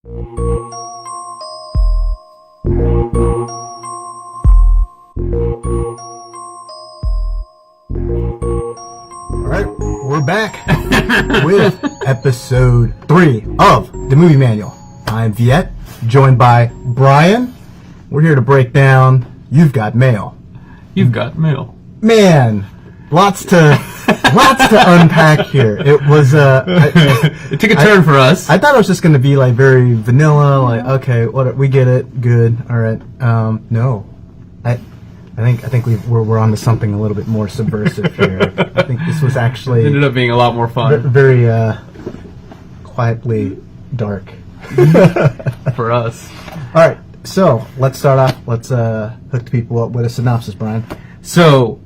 Alright, we're back with episode 3 of the Movie Manual. I'm Viet, joined by Bryan. We're here to break down You've Got Mail. You've Got Mail. Man, lots to unpack here. It was it took a turn for us. I thought it was just going to be like very vanilla, like okay, we get it, good, all right. No, I think we're on to something a little bit more subversive here. I think this was actually it ended up being a lot more fun, very quietly dark for us. All right, so let's start off. Let's hook the people up with a synopsis, Bryan. So,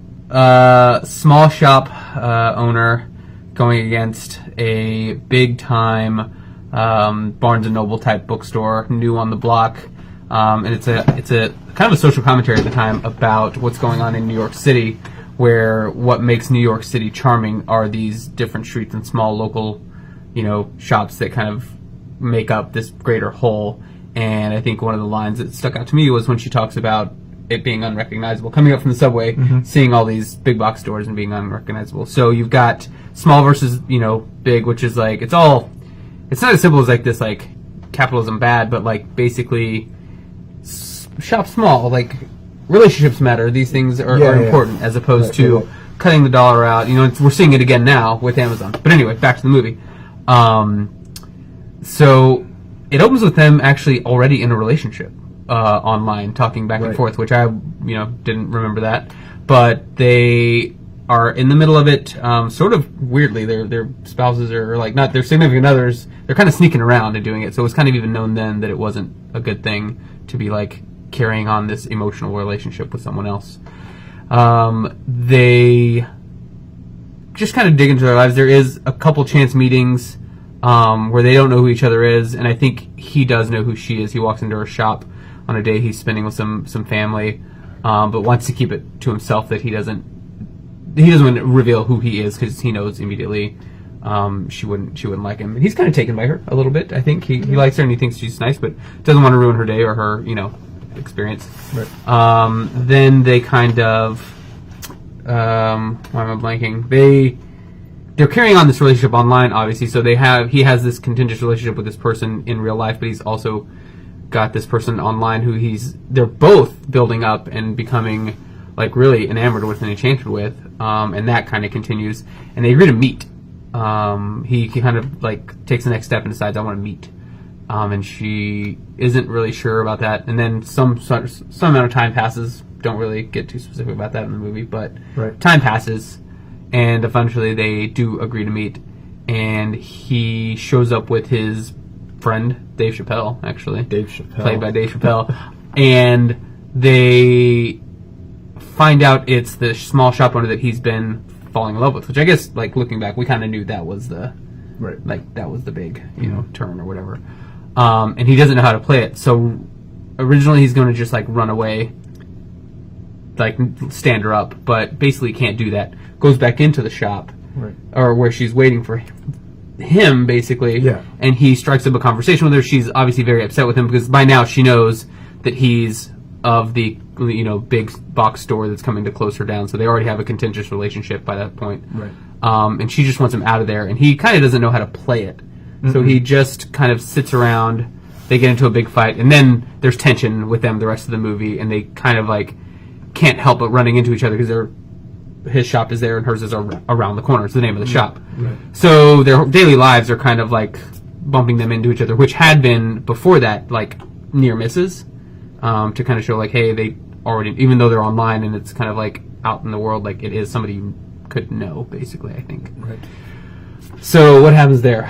small shop owner going against a big-time Barnes & Noble type bookstore, new on the block, and it's a kind of a social commentary at the time about what's going on in New York City, where what makes New York City charming are these different streets and small local, shops that kind of make up this greater whole. And I think one of the lines that stuck out to me was when she talks about it being unrecognizable, coming up from the subway, seeing all these big box stores and being unrecognizable. So you've got small versus, big, which is like, it's not as simple as like this, like, capitalism bad, but like basically shop small, like relationships matter. These things are important as opposed to cutting the dollar out. We're seeing it again now with Amazon. But anyway, back to the movie. So it opens with them actually already in a relationship. Online, talking back and forth, which I, didn't remember that. But they are in the middle of it, sort of weirdly. Their spouses are like not their significant others. They're kind of sneaking around and doing it. So it was kind of even known then that it wasn't a good thing to be like carrying on this emotional relationship with someone else. They just kind of dig into their lives. There is a couple chance meetings where they don't know who each other is, and I think he does know who she is. He walks into her shop on a day he's spending with some family, but wants to keep it to himself that he doesn't want to reveal who he is because he knows immediately she wouldn't like him. And he's kind of taken by her a little bit. I think he likes her and he thinks she's nice, but doesn't want to ruin her day or her experience. Right. Then they kind of why am I blanking? They're carrying on this relationship online, obviously. So he has this contentious relationship with this person in real life, but he's also got this person online who they're both building up and becoming like really enamored with and enchanted with, and that kind of continues. And they agree to meet. He kind of like takes the next step and decides I want to meet, and she isn't really sure about that. And then some amount of time passes. Don't really get too specific about that in the movie, but time passes, and eventually they do agree to meet. And he shows up with his friend Dave Chapelle, actually. Dave Chapelle. Played by Dave Chapelle. And they find out it's the small shop owner that he's been falling in love with, which I guess, like, looking back, we kind of knew that was the that was the big, turn or whatever. And he doesn't know how to play it. So originally he's going to just, like, run away, like, stand her up, but basically can't do that. Goes back into the shop, or where she's waiting for him, basically, and he strikes up a conversation with her. She's obviously very upset with him because by now she knows that he's of the big box store that's coming to close her down. So they already have a contentious relationship by that point. And she just wants him out of there, and he kind of doesn't know how to play it. So he just kind of sits around. They get into a big fight, and then there's tension with them the rest of the movie, and they kind of like can't help but running into each other because his shop is there and hers is around the corner. It's the name of the shop. So their daily lives are kind of like bumping them into each other, which had been before that like near misses, to kind of show like, hey, they already, even though they're online and it's kind of like out in the world, like it is somebody you could know, basically, I think. So what happens there?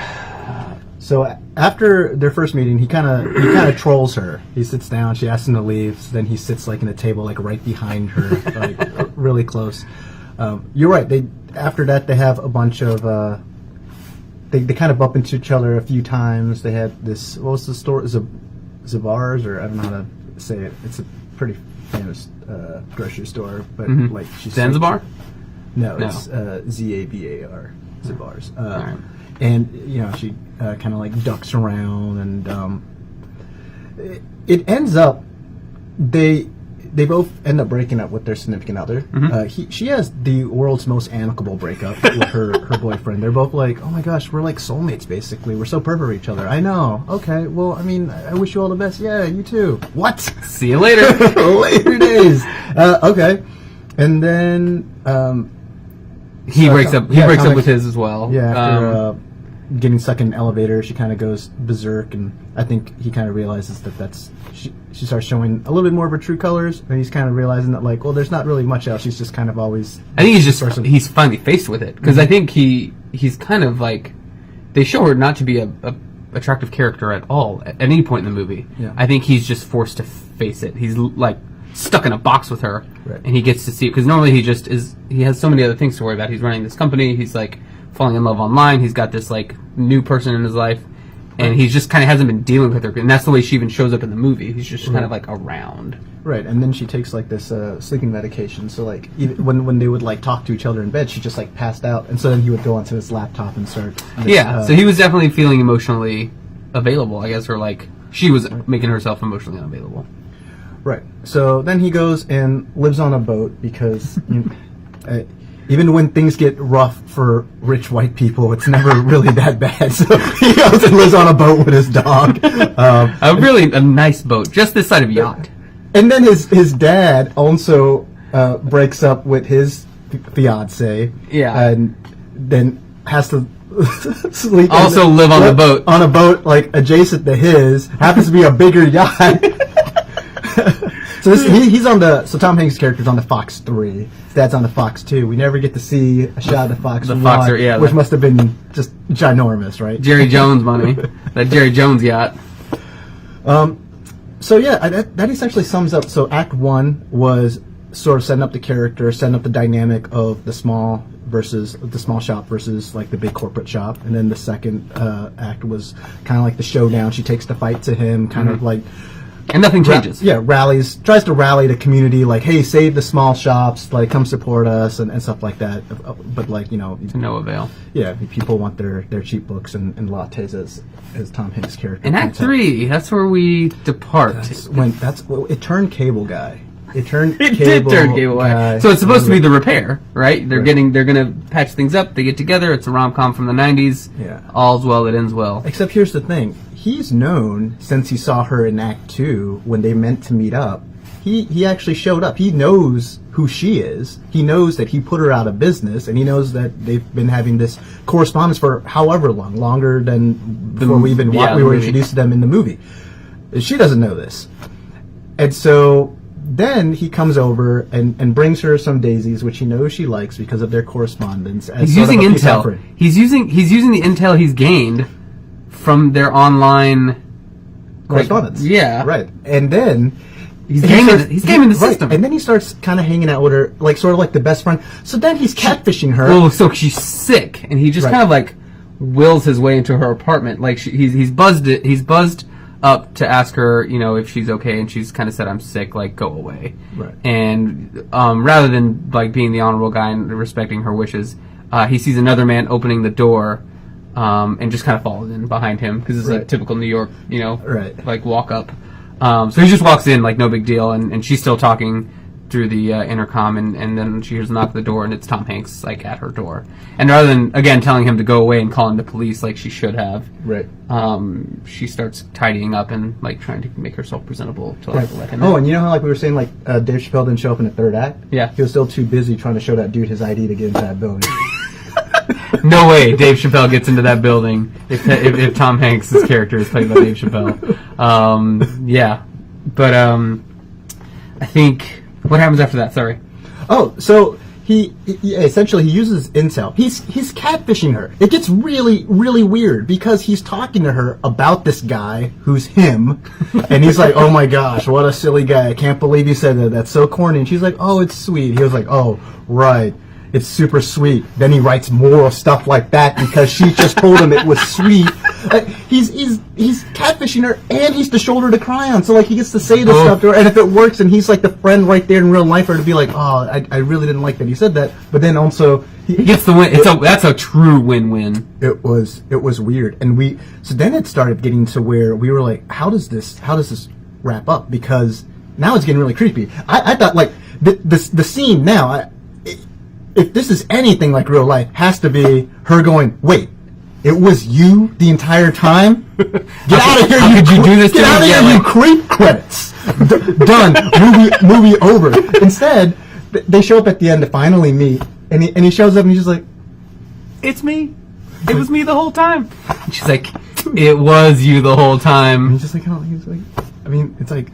So after their first meeting, he kind of trolls her. He sits down. She asks him to leave. So then he sits like in a table, like right behind her, like really close. You're right. After that they have a bunch of they kind of bump into each other a few times. They had this, what was the store? Zabar's, or I don't know how to say it. It's a pretty famous grocery store, but like she's Zanzibar. No, it's Zabar. Zabar's. And she kind of like ducks around, and it ends up they both end up breaking up with their significant other. She has the world's most amicable breakup with her boyfriend. They're both like, oh my gosh, we're like soulmates basically. We're so perfect for each other. I know. Okay, well, I mean, I wish you all the best. Yeah, you too. What? See you later. Later days. Okay. And then he breaks up. He breaks up with his as well. Yeah, after getting stuck in an elevator, she kind of goes berserk, and I think he kind of realizes that she starts showing a little bit more of her true colors, and he's kind of realizing that, like, well, there's not really much else. She's just kind of always. I think he's finally faced with it, because I think he's kind of like, they show her not to be a attractive character at all at any point in the movie. Yeah. I think he's just forced to face it. He's like stuck in a box with her, right. And he gets to see it because normally he has so many other things to worry about. He's running this company. He's like falling in love online. He's got this like new person in his life, and he just kind of hasn't been dealing with her. And that's the way she even shows up in the movie. He's just kind of like around. Right, and then she takes like this sleeping medication. So like even when they would like talk to each other in bed, she just like passed out, and so then he would go onto his laptop and start. So he was definitely feeling emotionally available, I guess, or like she was making herself emotionally unavailable. Right. So then he goes and lives on a boat because even when things get rough for rich white people, it's never really that bad. So he goes and lives on a boat with his dog. A nice boat, just this side of yacht. And then his dad also breaks up with his fiance. Yeah. And then has to sleep. Also live on the boat. On a boat like adjacent to his. Happens to be a bigger yacht. So he's on so Tom Hanks' character's on the Fox 3. His dad's on the Fox 2. We never get to see a shot of the Fox 1, which must have been just ginormous, right? Jerry Jones money. That Jerry Jones yacht. So yeah, that essentially sums up. So Act 1 was sort of setting up the character, setting up the dynamic of the small shop versus like the big corporate shop, and then the second act was kind of like the showdown. She takes the fight to him, kind of like. And nothing changes. Tries to rally the community, like, hey, save the small shops, like, come support us, and stuff like that. But, like, you know... To no avail. Yeah, people want their cheap books and lattes, as Tom Hanks' character. In Act 3, that's where we depart. It turned cable guy. It did turn cable guy. So it's supposed to be the repair, right? They're gonna patch things up, they get together, it's a rom-com from the 90s. Yeah. All's well that ends well. Except here's the thing. He's known since he saw her in Act 2 when they meant to meet up. He actually showed up. He knows who she is. He knows that he put her out of business, and he knows that they've been having this correspondence for however long, longer than before we were introduced to them in the movie. She doesn't know this. And so then he comes over and brings her some daisies, which he knows she likes because of their correspondence. He's using intel. He's using the intel he's gained from their online correspondence. Yeah. Right. And then he's gaming the system. And then he starts kind of hanging out with her, like sort of like the best friend. So then he's catfishing her. Well, so she's sick, and he just kind of like wills his way into her apartment. Like he's buzzed up to ask her, you know, if she's okay, and she's kind of said, "I'm sick, like go away." Right. And rather than like being the honorable guy and respecting her wishes, he sees another man opening the door. And just kind of follows in behind him because it's a typical New York, you know, like walk up. So he just walks in like no big deal, and she's still talking through the intercom, and then she hears a knock at the door, and it's Tom Hanks like at her door. And rather than again telling him to go away and calling the police like she should have, she starts tidying up and like trying to make herself presentable to like, let him in. Oh, and you know how like we were saying like Dave Chapelle didn't show up in the third act? Yeah, he was still too busy trying to show that dude his ID to get into that building. No way Dave Chapelle gets into that building if Tom Hanks' character is played by Dave Chapelle. But I think what happens after that? Sorry. Oh, so he essentially he uses intel. He's catfishing her. It gets really, really weird because he's talking to her about this guy who's him, and he's like, "Oh my gosh, what a silly guy! I can't believe you said that. That's so corny." And she's like, "Oh, it's sweet." He was like, "Oh, right. It's super sweet." Then he writes more stuff like that because she just told him it was sweet. He's catfishing her, and he's the shoulder to cry on. So like he gets to say this stuff to her, and if it works, and he's like the friend right there in real life, for her to be like, "Oh, I really didn't like that he said that." But then also he gets the win. That's a true win-win. It was weird, and so then it started getting to where we were like, how does this wrap up because now it's getting really creepy. I thought like the scene now, if this is anything like real life, has to be her going, wait, it was you the entire time? Get out of here! How could you do this? Get out of here! You creep credits. Done. Movie over. Instead, they show up at the end to finally meet, and he shows up and he's just like, "It's me. It was me the whole time." And she's like, "It was you the whole time." And he's just like, oh, he's like, I mean, it's like.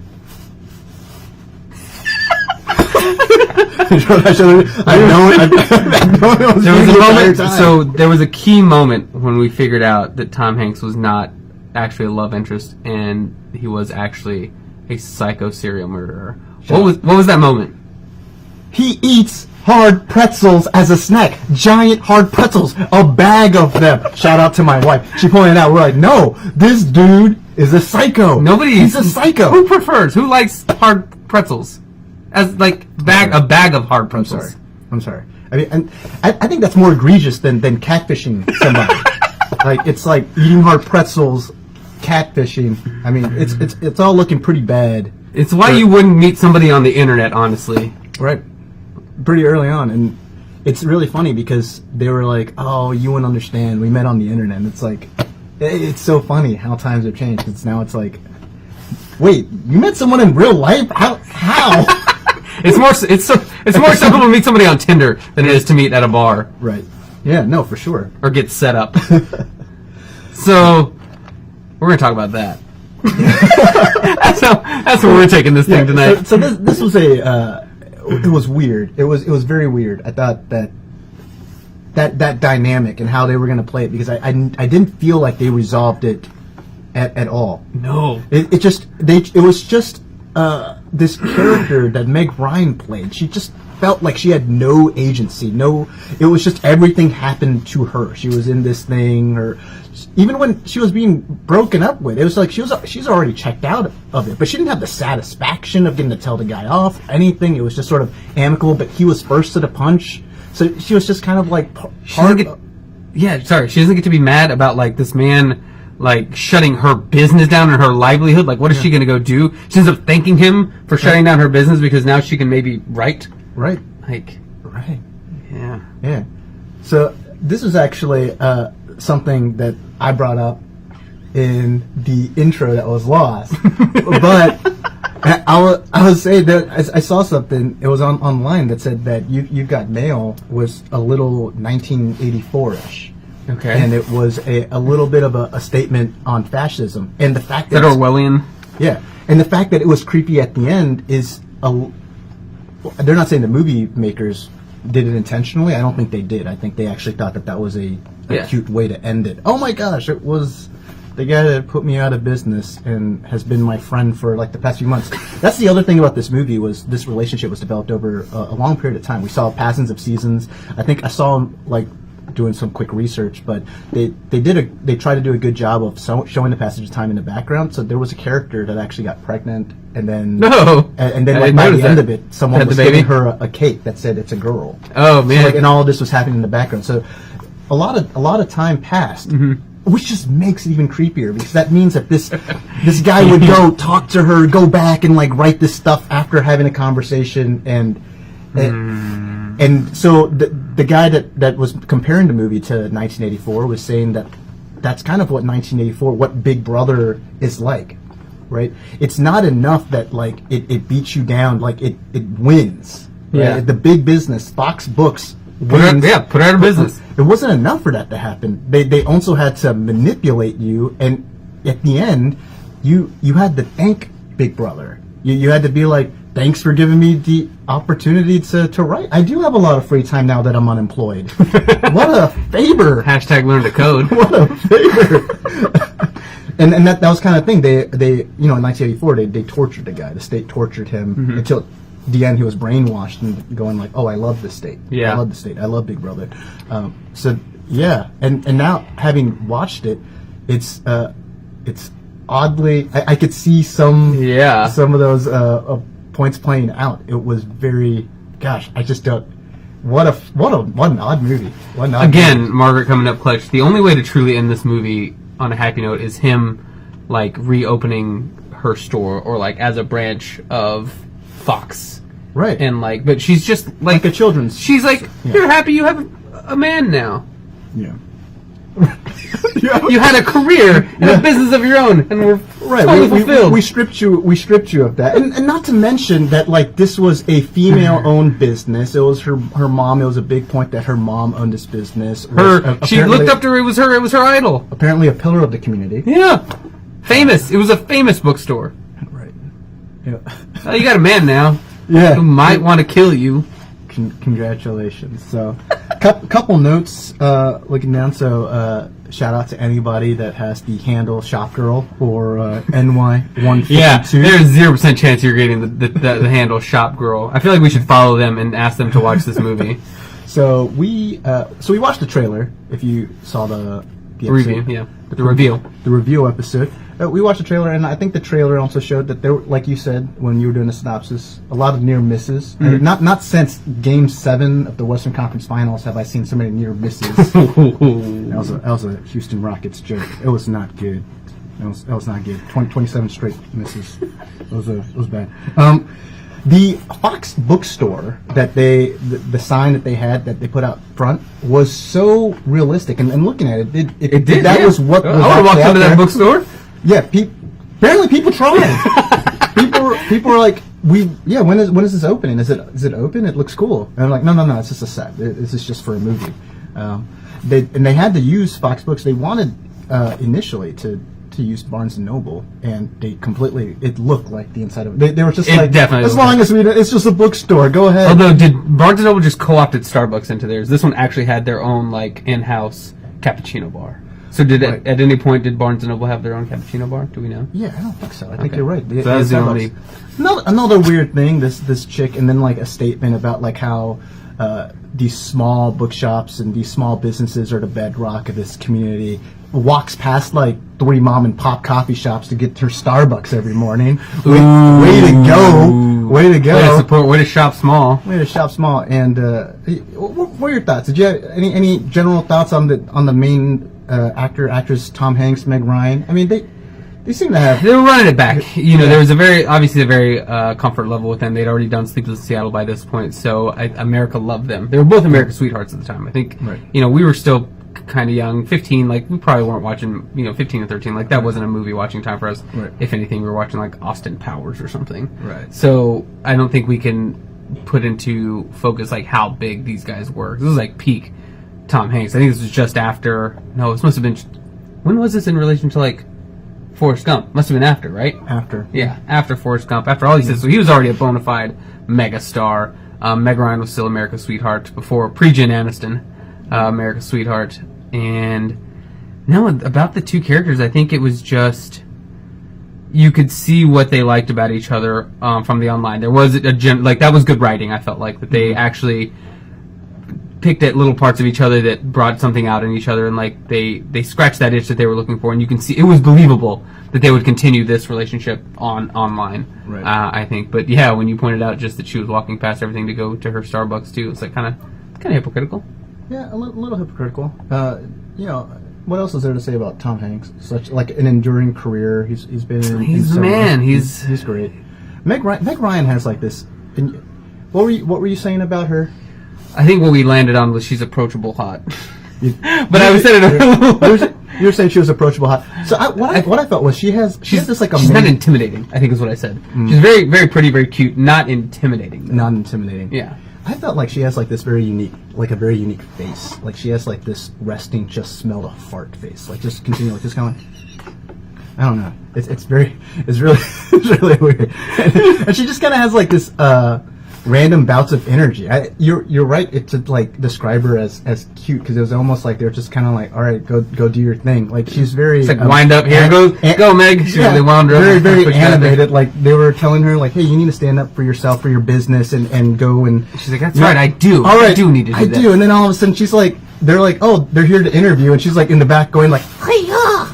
I know it. There was a moment. So there was a key moment when we figured out that Tom Hanks was not actually a love interest, and he was actually a psycho serial murderer. What was that moment? He eats hard pretzels as a snack. Giant hard pretzels. A bag of them. Shout out to my wife. She pointed out, we're like, no, this dude is a psycho. He's a psycho. Who prefers? Who likes hard pretzels? As like a bag of hard pretzels. I'm sorry. I mean, and I think that's more egregious than catfishing somebody. Like it's like eating hard pretzels, catfishing. I mean, it's all looking pretty bad. It's why you wouldn't meet somebody on the internet, honestly. Right. Pretty early on, and it's really funny because they were like, "Oh, you wouldn't understand. We met on the internet." And it's like, it's so funny how times have changed. It's like, wait, you met someone in real life? How? It's more simple to meet somebody on Tinder than it is to meet at a bar. Right. Yeah. No, for sure. Or get set up. So we're gonna talk about that. that's where we're taking this thing tonight. So this was it was weird. It was very weird. I thought that dynamic and how they were gonna play it because I didn't feel like they resolved it at all. No. It was just this character that Meg Ryan played. She just felt like she had no agency. It was just everything happened to her. She was in this thing, or even when she was being broken up with, it was like she's already checked out of it, but she didn't have the satisfaction of getting to tell the guy off, anything. It was just sort of amicable, but he was first to the punch, so she was just kind of like she doesn't get to be mad about like this man like shutting her business down and her livelihood. Like, what is she going to go do? She ends up thanking him for shutting down her business because now she can maybe write. Right. Like, right. Yeah. Yeah. So this is actually something that I brought up in the intro that was lost, but I was saying that I saw something. It was online that said that You Got Mail was a little 1984-ish. Okay. And it was a little bit of a statement on fascism. And the fact that... Orwellian? Yeah. And the fact that it was creepy at the end is... they're not saying the movie makers did it intentionally. I don't think they did. I think they actually thought that was a cute way to end it. Oh my gosh, it was the guy that put me out of business and has been my friend for like the past few months. That's the other thing about this movie was this relationship was developed over a long period of time. We saw passings of seasons. I think I saw like... doing some quick research, but they tried to do a good job of showing the passage of time in the background. So there was a character that actually got pregnant, and then and then like, by the end of it, someone was giving her a cake that said it's a girl. Oh man! So, like, and all of this was happening in the background. So a lot of time passed, which just makes it even creepier because that means that this guy would go talk to her, go back and like write this stuff after having a conversation and so the guy that was comparing the movie to 1984 was saying that that's kind of what 1984, what Big Brother is like, right? It's not enough that like it beats you down, like it wins. Right? Yeah. The big business, Fox Books wins. Put it out of business. It wasn't enough for that to happen. They also had to manipulate you, and at the end, you had to thank Big Brother. You had to be like, thanks for giving me the opportunity to write. I do have a lot of free time now that I'm unemployed. What a favor! #learn to code. What a favor! and that was kind of thing. They in 1984 they tortured the guy. The state tortured him until the end. He was brainwashed and going like, oh, I love this state. Yeah, I love the state. I love Big Brother. So yeah, and now having watched it, it's oddly I could see some of those points playing out. It was very, gosh, I just don't. What an odd movie. Margaret coming up clutch. The only way to truly end this movie on a happy note is him like reopening her store or like as a branch of Fox. Right. And like, but she's just like a children's. She's like, you're happy you have a man now. Yeah. You had a career and a business of your own, and we're totally fulfilled. We stripped you of that, and not to mention that like this was a female-owned business. It was her mom. It was a big point that her mom owned this business. She looked up to her. It was her idol. Apparently, a pillar of the community. Yeah, famous. It was a famous bookstore. Right. Yeah. You got a man now. Yeah. Who might want to kill you. Congratulations. So, couple notes looking down. So, shout out to anybody that has the handle shopgirl or NY152. Yeah, there's 0% chance you're getting the handle shopgirl. I feel like we should follow them and ask them to watch this movie. So we watched the trailer. If you saw the review, yeah, the review episode. We watched the trailer, and I think the trailer also showed that there, like you said when you were doing the synopsis, a lot of near misses. Mm-hmm. Not since Game 7 of the Western Conference Finals have I seen so many near misses. that was a Houston Rockets joke. It was not good. It was not good. 27 straight misses. It was bad. The Fox bookstore that the sign that they had that they put out front was so realistic, and looking at it, it did. That was what. I would have walked into that bookstore. Yeah, apparently people tried. people are like, when is this opening? Is it open? It looks cool. And I'm like, no, it's just a set. This is just for a movie. They had to use Fox Books. They wanted initially to use Barnes and Noble, and they completely. It looked like the inside of it. They were just like, definitely as long as it's just a bookstore. Go ahead. Although, did Barnes and Noble just co-opted Starbucks into theirs? This one actually had their own like in-house cappuccino bar. So at any point did Barnes and Noble have their own cappuccino bar? Do we know? Yeah, I don't think so. I think you're right. So that's the only. Another weird thing. This chick, and then like a statement about like how these small bookshops and these small businesses are the bedrock of this community. Walks past like 3 mom and pop coffee shops to get her Starbucks every morning. Way to go! Way to go! Way to support. Way to shop small. Way to shop small. And what are your thoughts? Did you have any general thoughts on the main actress Tom Hanks, Meg Ryan? I mean, they seem to have. They were running it back. You know, there was a very comfort level with them. They'd already done Sleepless in Seattle by this point, so America loved them. They were both America's sweethearts at the time. I think. Right. You know, we were still kind of young, 15. Like we probably weren't watching. 15 or 13. Like that wasn't a movie watching time for us. Right. If anything, we were watching like Austin Powers or something. Right. So I don't think we can put into focus like how big these guys were. This was like peak Tom Hanks. I think this was just after. No, this must have been. When was this in relation to like Forrest Gump? Must have been after, right? After. Yeah, after Forrest Gump. After all these things. So he was already a bona fide megastar. Meg Ryan was still America's sweetheart before pre-Jen Aniston, America's sweetheart. And no, about the two characters, I think it was just you could see what they liked about each other from the online. There was that was good writing. I felt like that they actually picked at little parts of each other that brought something out in each other, and like they scratched that itch that they were looking for, and you can see it was believable that they would continue this relationship online. Right. I think, but yeah, when you pointed out just that she was walking past everything to go to her Starbucks too, it's like kind of hypocritical. Yeah, a little hypocritical. What else is there to say about Tom Hanks? Such like an enduring career. He's been in. He's the man. He's great. Meg Ryan has like this. What were you saying about her? I think what we landed on was she's approachable hot. But I was saying it. You were saying she was approachable hot. So what I felt was she has this like she's not intimidating. I think is what I said. She's very very pretty, very cute, not intimidating. Though. Not intimidating. Yeah. I felt like she has like this very unique face. Like she has like this resting, just smelled a fart face. Like just continually, just kind of like, I don't know. It's really weird. And she just kind of has like this random bouts of energy. You're right to like describe her as cute because it was almost like they're just kind of like, all right, go do your thing. Like she's very it's like wind up here, go Meg. She really wound her up. Very animated. Like they were telling her like, hey, you need to stand up for yourself, for your business, and go and she's like, that's right, I do. All right, I do need to do that. I do. And then all of a sudden she's like, they're like, oh, they're here to interview, and she's like in the back going like, hi-ya,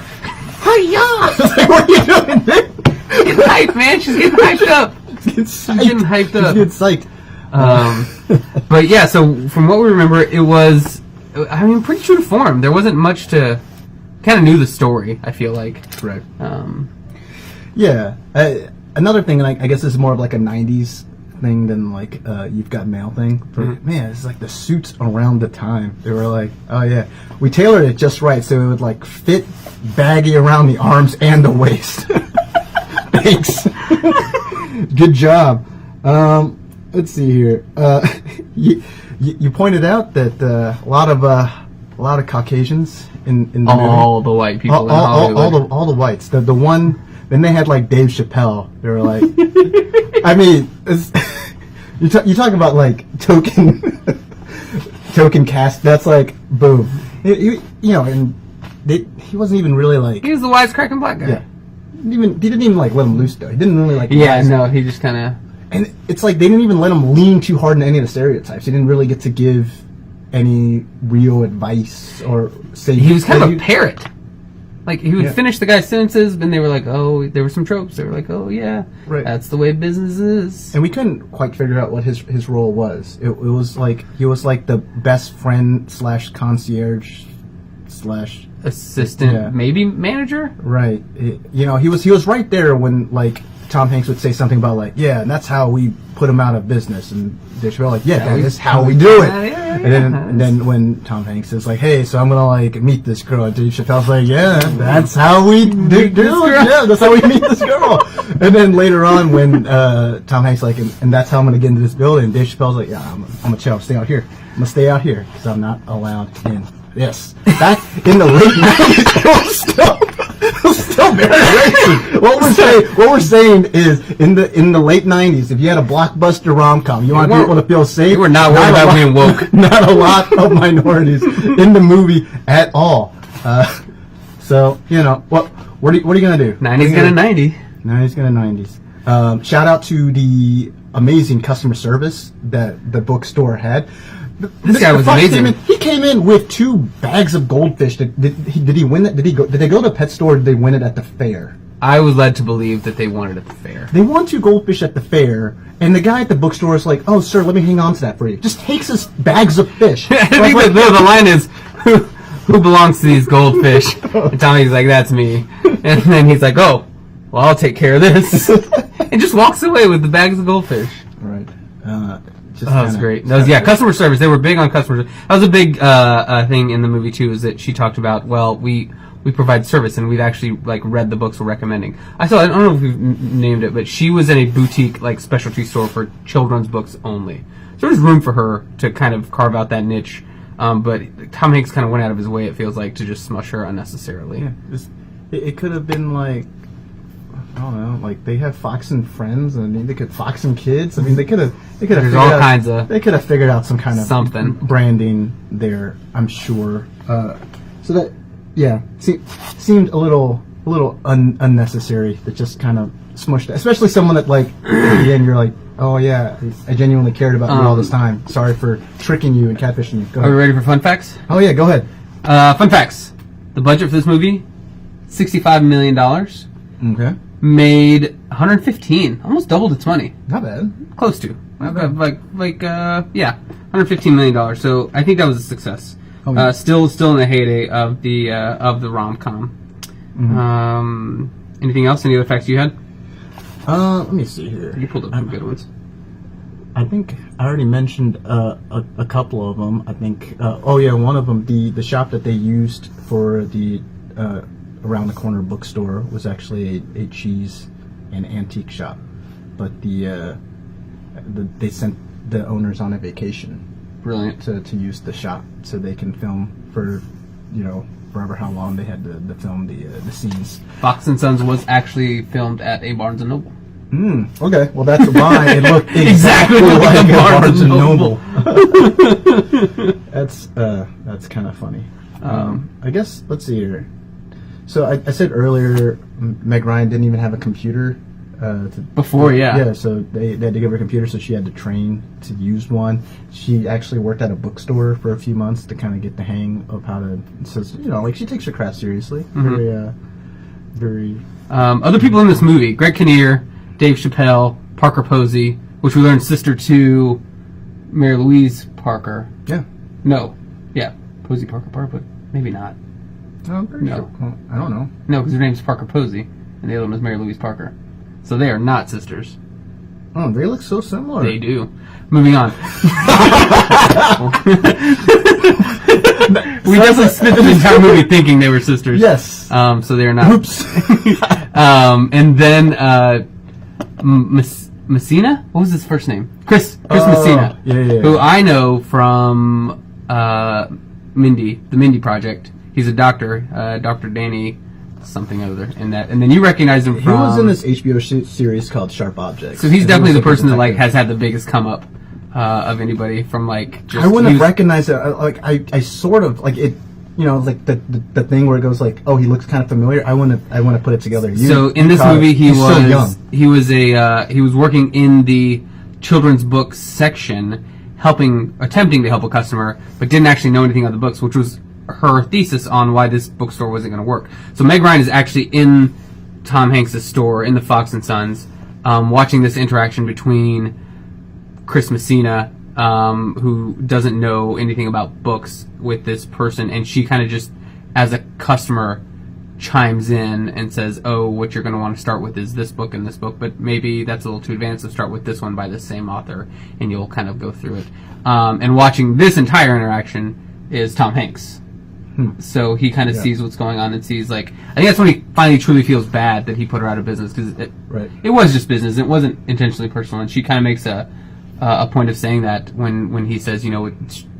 hi-ya. Like, what are you doing? Get hyped, man. She's getting hyped up. She's getting hyped up. She's getting psyched. But yeah, so from what we remember, it was, I mean, pretty true to form. There wasn't much to, kind of knew the story, I feel like. Right. Yeah. Another thing, and I guess this is more of like a 90s thing than like You've Got Mail thing. But man, it's like the suits around the time. They were like, oh yeah, we tailored it just right so it would like fit baggy around the arms and the waist. Thanks. Good job. Let's see here. You pointed out that a lot of Caucasians in the movie. The white people in Hollywood. All the whites. The one. Then they had like Dave Chapelle. They were like, I mean, you talk about like token cast. That's like boom. You know, and he wasn't even really like. He was the wisecracking black guy. Yeah. He didn't even like let him loose though. He didn't really like. Yeah, no, he just kind of. And it's like they didn't even let him lean too hard into any of the stereotypes. He didn't really get to give any real advice or say. He was kind of a parrot. Like, he would finish the guy's sentences, then they were like, oh, there were some tropes. They were like, oh, yeah, that's the way business is. And we couldn't quite figure out what his role was. It was like, he was like the best friend / concierge / assistant, maybe manager? Right. You know, he was right there when, like, Tom Hanks would say something about, like, yeah, and that's how we put him out of business. And Dave Chapelle like, yeah, that is how we do it. And then when Tom Hanks is like, hey, so I'm going to, like, meet this girl. And Dave Chappelle's like, yeah, that's how we do it. Yeah, that's how we meet this girl. And then later on when Tom Hanks like, and that's how I'm going to get into this building, Dave Chappelle's like, yeah, I'm going to chill, stay out here. I'm going to stay out here because I'm not allowed in. Yes. Back in the late 90s, it was still very racist. What we're saying is, in the late 90s, if you had a blockbuster rom-com, you want people to feel safe. You were not worried about being woke. Not a lot of minorities in the movie at all. So, you know, what are you going to do? 90s gonna 90. 90s gonna 90s. Shout out to the amazing customer service that the bookstore had. This guy was amazing. He came in with 2 bags of goldfish. Did he win that? Did they go to the pet store or did they win it at the fair? I was led to believe that they won it at the fair. They won 2 goldfish at the fair, and the guy at the bookstore is like, "Oh, sir, let me hang on to that for you." Just takes his bags of fish. I think the line is, "Who belongs to these goldfish?" And Tommy's like, "That's me." And then he's like, "Oh, well, I'll take care of this," and just walks away with the bags of goldfish. Right. That was great. That was, customer service. They were big on customer service. That was a big thing in the movie too. Is that she talked about? Well, we provide service, and we've actually like read the books we're recommending. I don't know if we've named it, but she was in a boutique like specialty store for children's books only. So there's room for her to kind of carve out that niche. But Tom Hanks kind of went out of his way. It feels like to just smush her unnecessarily. Yeah, it could have been like. I don't know, like they have Fox and Friends, and they could Fox and Kids. I mean, they could have. There's all kinds of. They could have figured out some kind of something branding there. I'm sure. So that, seemed a little unnecessary. That just kind of smushed it. Especially someone that like at the end you're like, oh yeah, I genuinely cared about you all this time. Sorry for tricking you and catfishing you. Go ahead. Are we ready for fun facts? Oh yeah, go ahead. Fun facts. The budget for this movie, $65 million. Okay. Made 115, almost doubled its money. Not bad. Close to. $115 million. So I think that was a success. Oh, yeah. Still in the heyday of the rom-com. Mm-hmm. Anything else? Any other facts you had? Let me see here. You pulled up some good ones. I think I already mentioned a couple of them. I think. One of them, the shop that they used for the. Around the corner bookstore was actually a cheese and antique shop, but they sent the owners on a vacation. Brilliant. To use the shop so they can film for, forever how long they had to film the scenes. Fox and Sons was actually filmed at a Barnes and Noble. Okay, well that's why it looked exactly like a Barnes and Noble. That's kind of funny. I guess let's see here. So I said earlier, Meg Ryan didn't even have a computer. Before, yeah. Yeah, so they had to give her a computer, so she had to train to use one. She actually worked at a bookstore for a few months to kind of get the hang of how to. So she takes her craft seriously. Mm-hmm. Very. Other people in this movie: Greg Kinnear, Dave Chapelle, Parker Posey, which we learned sister to Mary Louise Parker. Yeah. No. Yeah. Posey Parker, but maybe not. I'm pretty sure. Well, I don't know. No, because her name's Parker Posey. and the other one was Mary Louise Parker. So they are not sisters. Oh, they look so similar. They do. Moving on. We definitely spent the entire movie thinking they were sisters. Yes. So they are not. Oops. And then Messina? What was his first name? Chris Messina. Yeah. Who I know from Mindy, the Mindy Project. He's a doctor, Dr. Danny something other in that. And then you recognize him from... He was in this HBO series called Sharp Objects. So he's definitely the person that like has had the biggest come up of anybody from like... I wouldn't have recognized it. I sort of, like it... You know, like the thing where it goes like, oh, he looks kind of familiar. I want to put it together. So in this movie, he was working in the children's books section, attempting to help a customer, but didn't actually know anything about the books, which was her thesis on why this bookstore wasn't going to work. So Meg Ryan is actually in Tom Hanks' store in the Fox and Sons, watching this interaction between Chris Messina, who doesn't know anything about books, with this person, and she kind of just, as a customer, chimes in and says, oh, what you're going to want to start with is this book and this book, but maybe that's a little too advanced, so start with this one by the same author, and you'll kind of go through it. And watching this entire interaction is Tom Hanks. So he kind of sees what's going on and sees, like, I think that's when he finally truly feels bad that he put her out of business, because it was just business, it wasn't intentionally personal, and she kind of makes a point of saying that when he says, you know,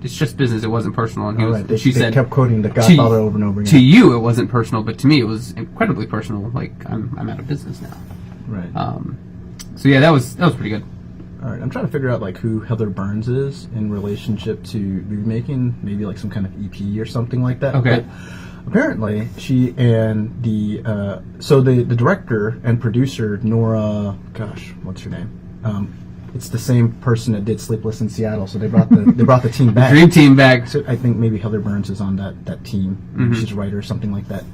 it's just business, it wasn't personal. And she said, kept quoting The Godfather over and over again. To you, it wasn't personal, but to me, it was incredibly personal. Like, I'm out of business now. Right. So yeah, that was pretty good. All right, I'm trying to figure out like who Heather Burns is in relationship to movie making, maybe like some kind of EP or something like that. Okay. But apparently, she and the director and producer Nora, gosh, what's her name? It's the same person that did Sleepless in Seattle, so they brought the team back. Dream team back. So I think maybe Heather Burns is on that team. Mm-hmm. She's a writer or something like that.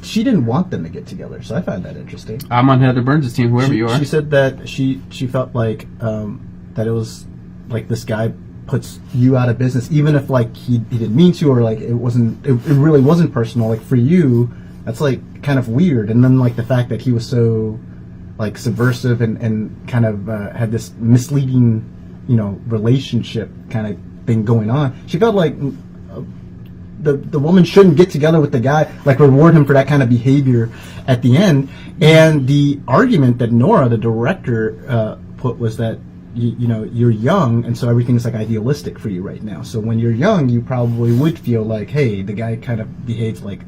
She didn't want them to get together, so I found that interesting. I'm on Heather Burns' team, whoever you are. She said that she felt like that it was like this guy puts you out of business, even if like he didn't mean to, or like it really wasn't personal. Like for you, that's like kind of weird. And then like the fact that he was so like subversive and kind of had this misleading, you know, relationship kind of thing going on. She felt like the woman shouldn't get together with the guy, like reward him for that kind of behavior at the end. And the argument that Nora, the director, put was that you know, you're young, and so everything's like idealistic for you right now. So when you're young, you probably would feel like, hey, the guy kind of behaves like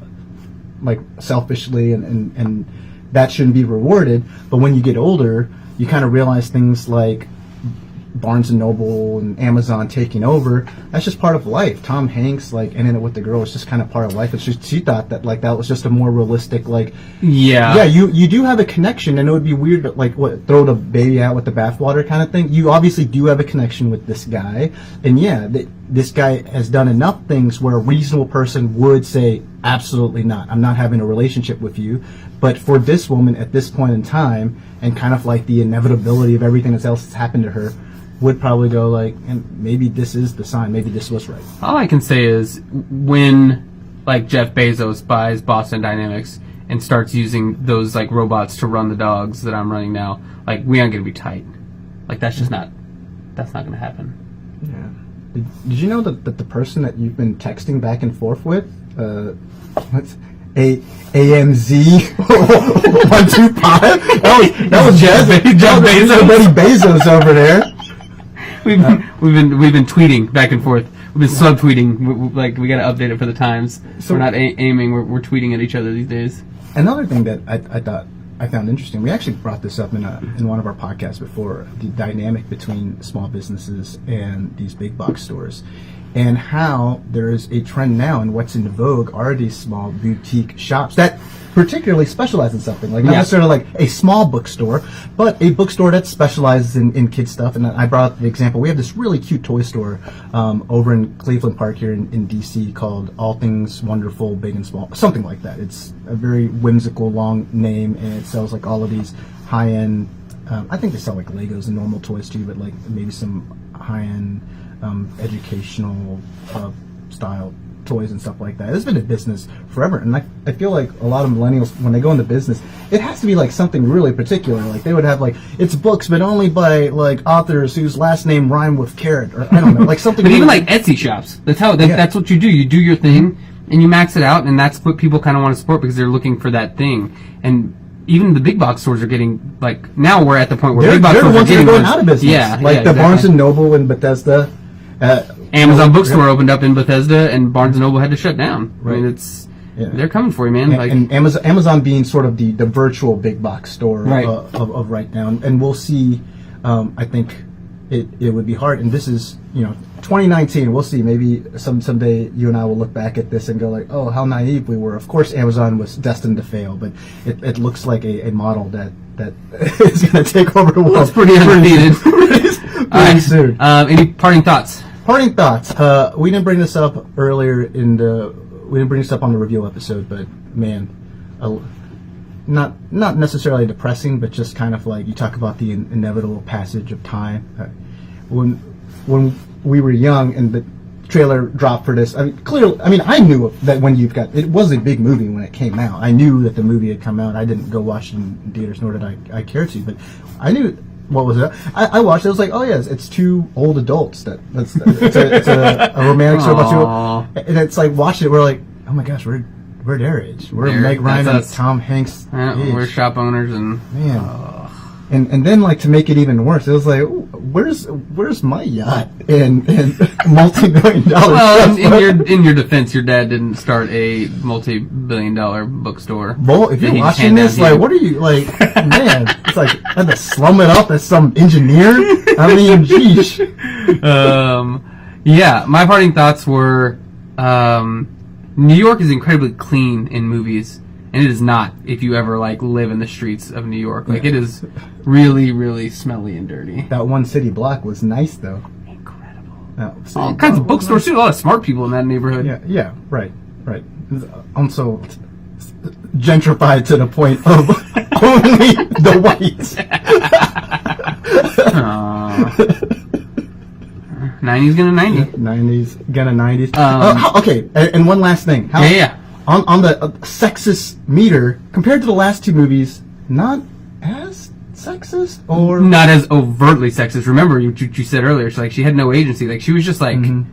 selfishly and that shouldn't be rewarded. But when you get older, you kind of realize things like Barnes and Noble and Amazon taking over, that's just part of life. Tom Hanks, like, ending it with the girl is just kind of part of life. It's just, she thought that, like, that was just a more realistic, like, yeah, you do have a connection, and it would be weird to, like, throw the baby out with the bathwater kind of thing. You obviously do have a connection with this guy, and yeah, this guy has done enough things where a reasonable person would say, absolutely not, I'm not having a relationship with you. But for this woman at this point in time, and kind of like the inevitability of everything else that's happened to her, would probably go like, and maybe this is the sign, maybe this was right. All I can say is when like Jeff Bezos buys Boston Dynamics and starts using those like robots to run the dogs that I'm running now, like we aren't going to be tight. Like that's not going to happen. Yeah. Did you know that the person that you've been texting back and forth with, what's AMZ 125? That was Jeff Bezos. Buddy Bezos over there. We've been tweeting back and forth. We've been subtweeting. Like we got to update it for the times. So we're not aiming. We're tweeting at each other these days. Another thing that I found interesting. We actually brought this up in one of our podcasts before. The dynamic between small businesses and these big box stores, and how there is a trend now, and what's in vogue are these small boutique shops that particularly specialize in something, like not necessarily like a small bookstore, but a bookstore that specializes in kid stuff. And I brought up the example. We have this really cute toy store over in Cleveland Park here in DC called All Things Wonderful, Big and Small, something like that. It's a very whimsical long name, and it sells like all of these high-end, I think they sell like Legos and normal toys too, but like maybe some high-end educational style toys and stuff like that. It's been a business forever, and I feel like a lot of millennials, when they go into business, it has to be like something really particular. Like they would have like, it's books, but only by like authors whose last name rhyme with carrot, or I don't know, like something. But even like Etsy shops, that's what you do. You do your thing, and you max it out, and that's what people kind of want to support because they're looking for that thing. And even the big box stores are getting, like, now we're at the point where big box stores are getting going out of business. Yeah, like the exactly. Barnes and Noble in Bethesda. Amazon bookstore opened up in Bethesda, and Barnes and Noble had to shut down. Right. I mean, they're coming for you, man. And Amazon being sort of the virtual big box store right. Of right now, and we'll see. I think it would be hard, and this is 2019. We'll see. Maybe someday you and I will look back at this and go like, oh, how naive we were. Of course, Amazon was destined to fail, but it looks like a model that is going to take over the world. It's pretty undefeated. Pretty soon. Any parting thoughts? Parting thoughts. We didn't bring this up earlier we didn't bring this up on the review episode, but man, not necessarily depressing, but just kind of like you talk about the inevitable passage of time. When we were young and the trailer dropped for this, I mean, clearly, I knew that when it was a big movie when it came out. I knew that the movie had come out. I didn't go watch it in theaters, nor did I care to, but I knew. What was it? I watched it. I was like, oh yes, it's two old adults. It's a romantic story about two. And it's like watching it. We're like, oh my gosh, we're their age. We're Meg Ryan and Tom Hanks. Yeah, we're shop owners and man. And then like to make it even worse, it was like, ooh, where's my yacht and multi-million-dollar? Well, in your defense, your dad didn't start a multi-billion-dollar bookstore. Well, if you're watching this, like, what are you like? Man, it's like I had to slum it up as some engineer. I mean, geesh. Yeah, my parting thoughts were, New York is incredibly clean in movies. And it is not if you ever like live in the streets of New York. Like it is really, really smelly and dirty. That one city block was nice though. Incredible. All kinds of bookstores too. A lot of smart people in that neighborhood. Yeah, right. Also gentrified to the point of only the whites. 90s gonna 90. 90s gonna 90s. Okay, and one last thing. Yeah. On the sexist meter, compared to the last two movies, not as sexist or not as overtly sexist. Remember, you said earlier, she had no agency. Like she was just like things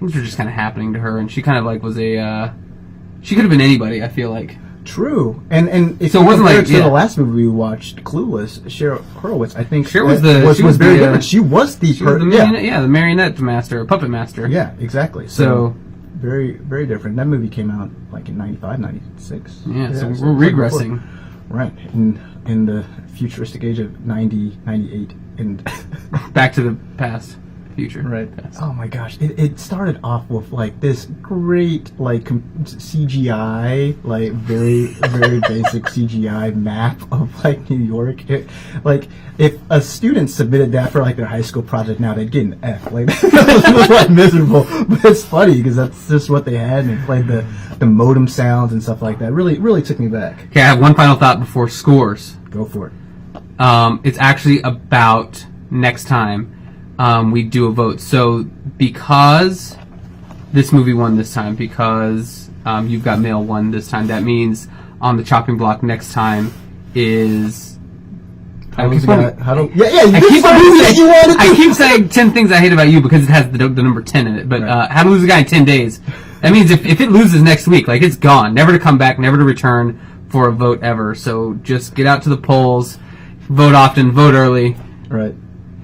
were just kind of happening to her, and she kind of like was she could have been anybody. I feel like true. And if so it wasn't like to the last movie we watched, Clueless, Cheryl Horowitz. I think Cheryl was very different. She was the the marionette master, puppet master. Yeah, exactly. So very, very different. That movie came out like in 95, 96. Yeah, so we're regressing. Right. In the futuristic age of 90, 98. And Back to the past. Future. Right. Oh my gosh. It started off with like this great like CGI, like very, very basic CGI map of like New York. Like if a student submitted that for like their high school project now, they'd get an F. Like that was like miserable. But it's funny because that's just what they had, and they played the modem sounds and stuff like that. Really took me back. Okay, I have one final thought before scores. Go for it. It's actually about next time. We do a vote. So because this movie won this time, because You've Got Mail won this time, that means on the chopping block next time is... I keep saying 10 things I hate about you because it has the number 10 in it. But How to Lose a Guy in 10 Days. That means if it loses next week, like it's gone. Never to come back, never to return for a vote ever. So just get out to the polls, vote often, vote early. Right.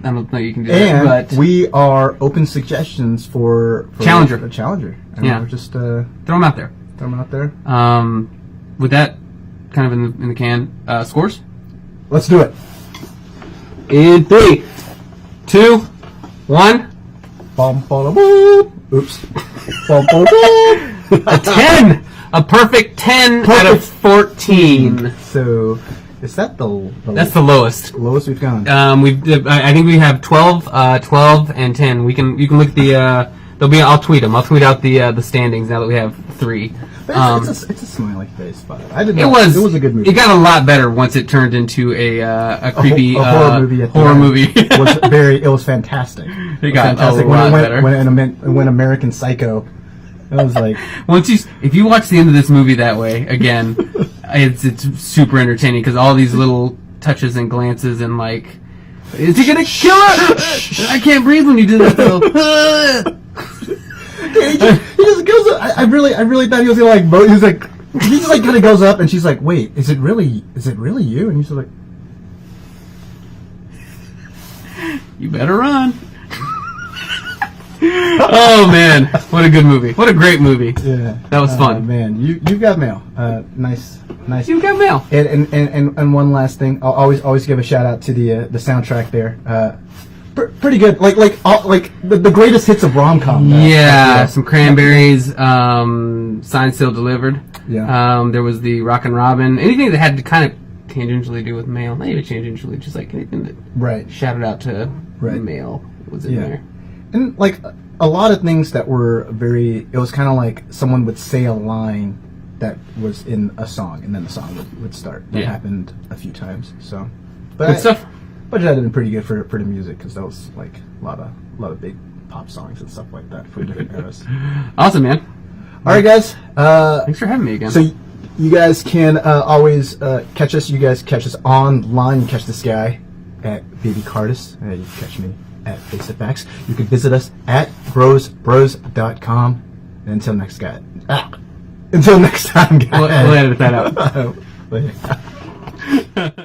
I don't know you can do and that, but we are open suggestions for Challenger. A Challenger. Yeah, just throw them out there. With that kind of in the can, scores. Let's do it. In 3, 2, 1. Bum, bum, bum. Oops. Bum, bum, bum. A 10. A perfect 10 out of 14. So. Is that That's the lowest. Lowest we've gone. I think we have 12, 12, and 10. You can look at the. I'll tweet them. I'll tweet out the standings now that we have 3. It's a smiley face, but I didn't. It was a good movie. It got a lot better once it turned into a creepy horror movie. It was fantastic. It got fantastic a lot better when American Psycho I was like, if you watch the end of this movie that way again, it's super entertaining because all these little touches and glances and like, is he gonna kill her? I can't breathe when you do that though. he just goes up. I really thought he was gonna like vote. He just like kind of goes up, and she's like, "Wait, is it really you?" And he's like, "You better run." Oh man, what a good movie! What a great movie! Yeah, that was fun. Man, you got mail. Nice. You got mail. And one last thing, I'll always give a shout out to the soundtrack there. Pretty good. Like the greatest hits of rom-com. Yeah, some Cranberries. Signed, Sealed, Delivered. Yeah. There was the Rockin' Robin. Anything that had to kind of tangentially do with mail. Not even tangentially, just like anything that shouted out to mail was in there. And like a lot of things that were it was kind of like someone would say a line that was in a song, and then the song would start. That happened a few times. So, good stuff. But it had been pretty good for the music because that was like a lot of big pop songs and stuff like that from different eras. Awesome, man. All right, guys. Thanks for having me again. So you guys can always catch us. You guys catch us online. You catch this guy at Baby Cardis. You can catch me at Face It Facts. You can visit us at brosbros.com. And until next time, guys. We'll edit that out.